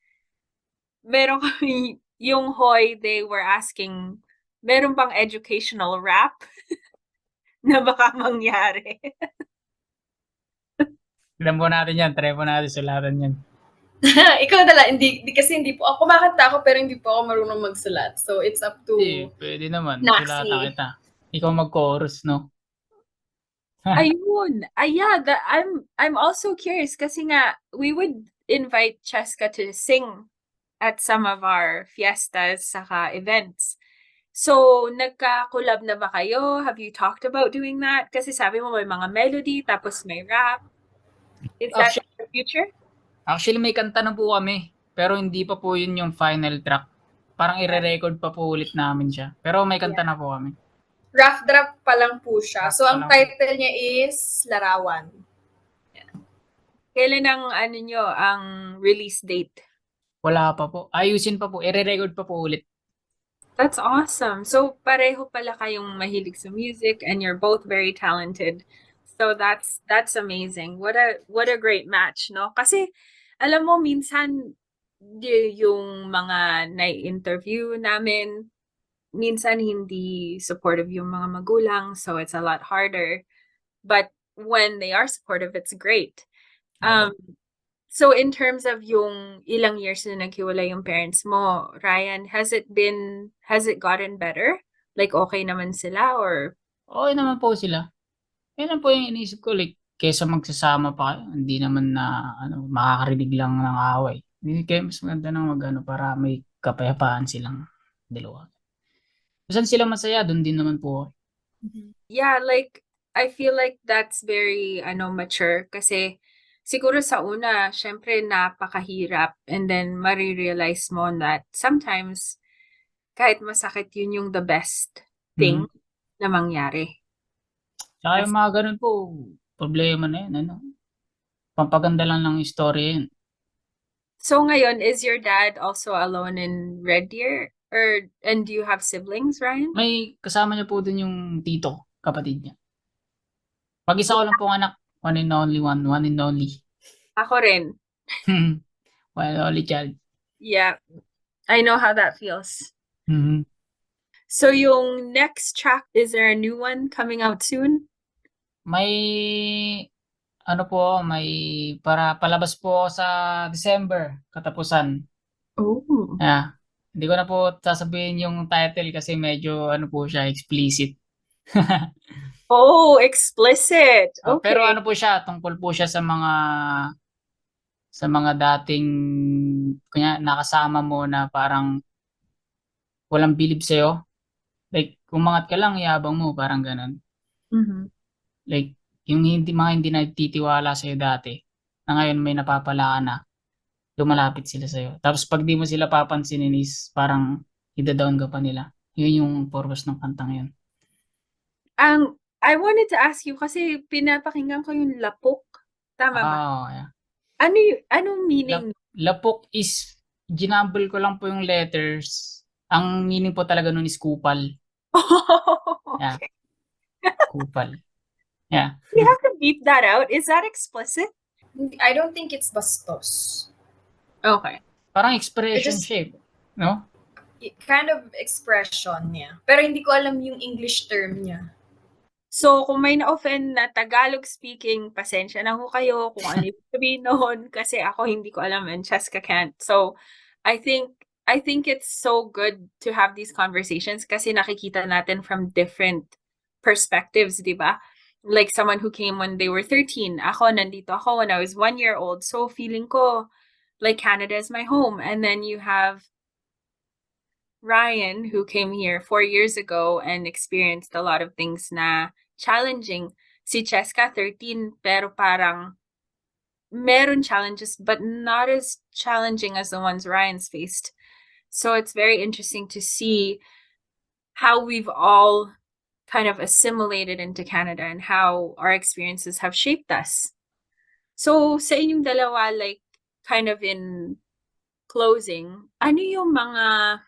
meron kami yung Hoy, they were asking, meron bang educational rap na baka mangyari? Tignan po natin yan. Try po natin sulatan yan. Ikaw na lang, kasi hindi po ako kumakanta ako pero hindi po ako marunong magsulat. So it's up to Pwede naman. Naxi. Sulatan kita. Ikaw mag-chorus, no? Ayun. Yeah, I'm also curious kasi nga we would invite Cheska to sing at some of our fiestas saka events. So, nagka-collab na ba kayo? Have you talked about doing that? Kasi sabi mo may mga melody tapos may rap. Is that the future? Actually, may kanta na po kami. pero hindi pa po yun yung final track. Parang ire-record pa po ulit namin siya. Pero may kanta na po kami. Rough draft pa lang po siya. Rough So, pa ang lang po. title niya is Larawan. Kailan ang ano nyo, ang release date? Wala pa po. Ayusin pa po. Ire-record pa po ulit. That's awesome. So pareho pala kayong mahilig sa music and you're both very talented. So that's amazing. What a great match, no? Kasi alam mo minsan yung mga na-interview namin, minsan hindi supportive yung mga magulang, so it's a lot harder. But when they are supportive, it's great. So in terms of yung ilang years na naghiwalay yung parents mo, Ryan, has it gotten better? Like okay naman sila or Okay naman po sila. Yan lang po yung iniisip ko. Like, kesa magsasama pa kayo, hindi naman na makakarinig lang ng away. Hindi kaya mas maganda nang mag-ano para may kapayapaan silang dalawa. Kung saan sila masaya, doon din naman po. yeah, like I feel like that's very mature kasi siguro sa una, syempre napakahirap and then marirealize mo that sometimes kahit masakit yun yung the best thing na mangyari. Tsaka yung mga ganun po, problema na yun. Pampaganda lang ng istorya yun. So ngayon, is your dad also alone in Red Deer? And do you have siblings, Ryan? May kasama niya po dun yung tito, kapatid niya. Mag-isa ko lang pong anak, one and only. Ako rin. One and only child. Yeah. I know how that feels. Mhm. So yung next track, is there a new one coming out soon? May may para palabas po sa December katapusan. Oh. Yeah. Hindi ko na po sasabihin yung title kasi medyo po siya explicit. Oh, explicit. Okay. Pero po siya, tungkol po siya sa mga dating kanya nakasama mo na parang walang bilib sa'yo. Like, umangat ka lang, yabang mo, parang ganun. Mhm. Like, yung mga hindi nagtitiwala sa'yo dati, na ngayon may napapala ka na, lumalapit sila sa'yo. Tapos pag di mo sila papansinin is parang ida-down ka pa nila. Yun yung purpose ng kantang yun. I wanted to ask you kasi pinapakinggan ko yung lapok. Tama ba? Yeah. Anong meaning? Lapok is, ginambol ko lang po yung letters. Ang meaning po talaga nun is kupal. Yeah. Kupal. Yeah. You have to beep that out. Is that explicit? I don't think it's bastos. Okay. Parang expression Just- shape. No? Kind of expression niya. Pero hindi ko alam yung English term niya. So, kung may na-offend na Tagalog speaking, pasensya na ho kayo kung ano yung sabihin noon kasi ako hindi ko alam and Cheska can't. So, I think it's so good to have these conversations kasi nakikita natin from different perspectives, di ba? Like someone who came when they were 13. Nandito ako when I was 1 year old. So, feeling ko like Canada is my home. And then you have Ryan, who came here 4 years ago and experienced a lot of things na challenging. Si Cheska, 13, pero parang meron challenges, but not as challenging as the ones Ryan's faced. So it's very interesting to see how we've all kind of assimilated into Canada and how our experiences have shaped us. So sa inyong dalawa, like, kind of in closing, ano yung mga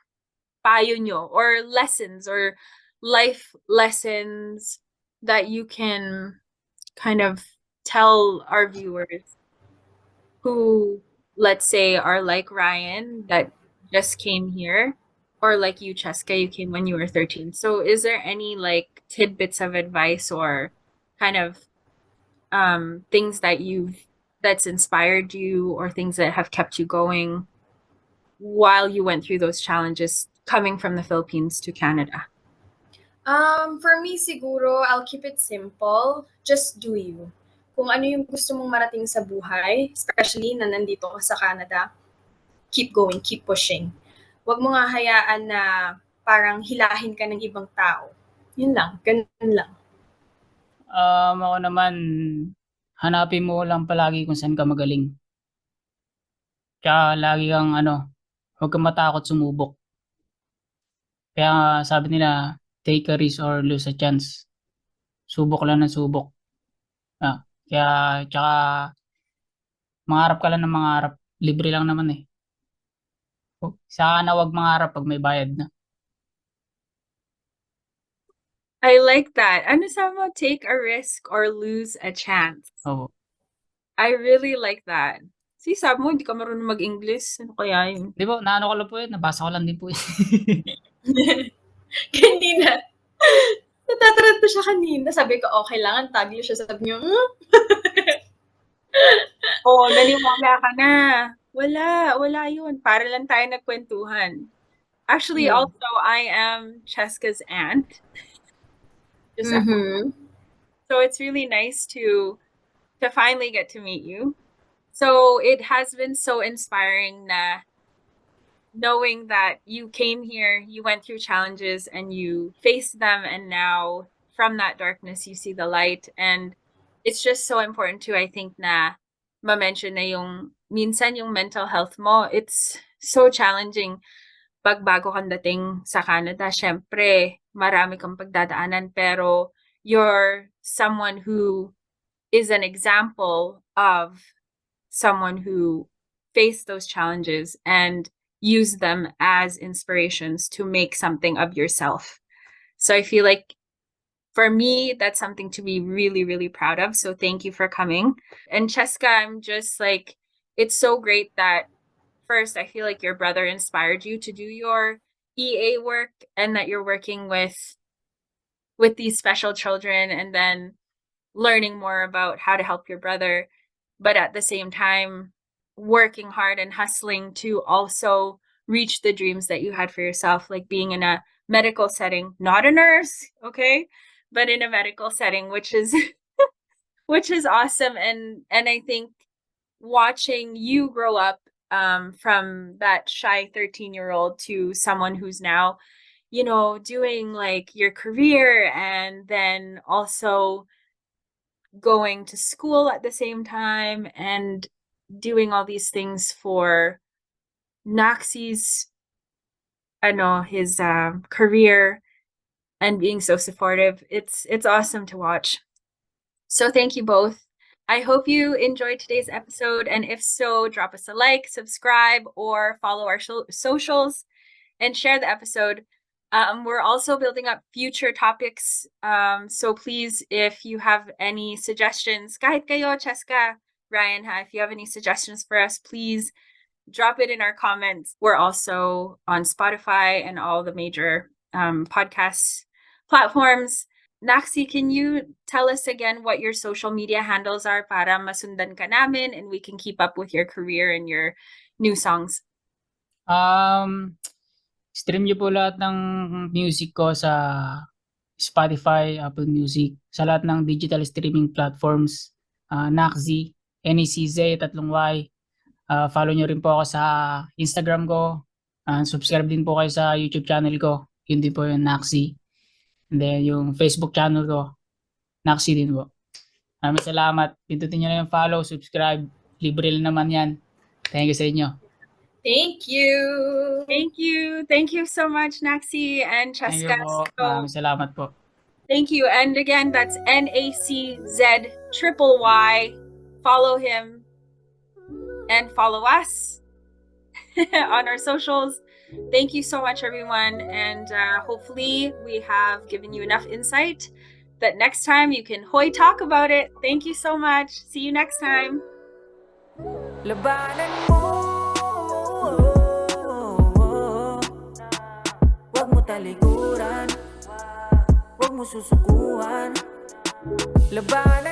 payo nyo or lessons or life lessons that you can kind of tell our viewers who, let's say, are like Ryan that just came here, or like you, Cheska, you came when you were 13. So is there any like tidbits of advice or kind of things that's inspired you or things that have kept you going while you went through those challenges coming from the Philippines to Canada? For me, siguro, I'll keep it simple. Just do you. Kung ano yung gusto mong marating sa buhay, especially na nandito ka sa Canada, keep going, keep pushing. Huwag mo nga hayaan na parang hilahin ka ng ibang tao. Yun lang, ganun lang. Ako naman, hanapin mo lang palagi kung saan ka magaling. Tsaka lagi kang huwag kang matakot sumubok. Kaya nga sabi nila, take a risk or lose a chance. Subok lang ng subok. Kaya tsaka mangarap ka lang ng mangarap. Libre lang naman eh. Sana wag mangarap pag may bayad na. I like that. Ano sabi mo? Take a risk or lose a chance. Oo. I really like that. Si sabi mo, hindi ka marunong mag-English. Ano kaya yun? Di ba, naano ko lang po yun. Nabasa ko lang din po yun. Kanina. Natatarad pa siya kanina. Sabi ko, kailangan Taglish siya. Sabi niyo, Oo, naniwala ka na. Wala yun. Para lang tayo nagkwentuhan. Actually, also, I am Cheska's aunt. Just So it's really nice to finally get to meet you. So it has been so inspiring na knowing that you came here, you went through challenges and you faced them, and now from that darkness you see the light. And it's just so important to, I think, na ma-mention na yung minsan yung mental health mo, it's so challenging pag bago kang dating sa Canada. Syempre, marami kang pagdadaanan, pero you're someone who is an example of someone who faced those challenges and use them as inspirations to make something of yourself. So I feel like for me, that's something to be really, really proud of. So thank you for coming. And Cheska, I'm just like, it's so great that first, I feel like your brother inspired you to do your EA work, and that you're working with these special children, and then learning more about how to help your brother, but at the same time working hard and hustling to also reach the dreams that you had for yourself, like being in a medical setting, not a nurse, okay, but in a medical setting, which is which is awesome. And I think watching you grow up from that shy 13-year-old to someone who's now, doing like your career, and then also going to school at the same time, and doing all these things for Naxi's his career, and being so supportive. It's awesome to watch. So thank you both. I hope you enjoyed today's episode, and if so, drop us a like, subscribe, or follow our socials, and share the episode. We're also building up future topics, so please, if you have any suggestions, kahit kayo, Cheska, Ryan, if you have any suggestions for us, please drop it in our comments. We're also on Spotify and all the major podcast platforms. Naxi, can you tell us again what your social media handles are para masundan ka namin and we can keep up with your career and your new songs? Stream niyo po lahat ng music ko sa Spotify, Apple Music, sa lahat ng digital streaming platforms. Naxi, NACZ, 3Y. Follow nyo rin po ako sa Instagram ko. Subscribe din po kayo sa YouTube channel ko. Yun din po yung Naxi. And then yung Facebook channel ko, Naxi din po. Maraming salamat. Pindutin nyo na yung follow, subscribe. Libre lang naman yan. Thank you sa inyo. Thank you. Thank you so much, Naxi and Thank you Cheska. po. Maraming salamat po. Thank you. And again, that's NACZ_Y. Follow him and follow us on our socials. Thank you so much, everyone. And hopefully we have given you enough insight that next time you can talk about it. Thank you so much. See you next time. Labanan mo, wag mo talikuran, wag mo susukuan. Labanan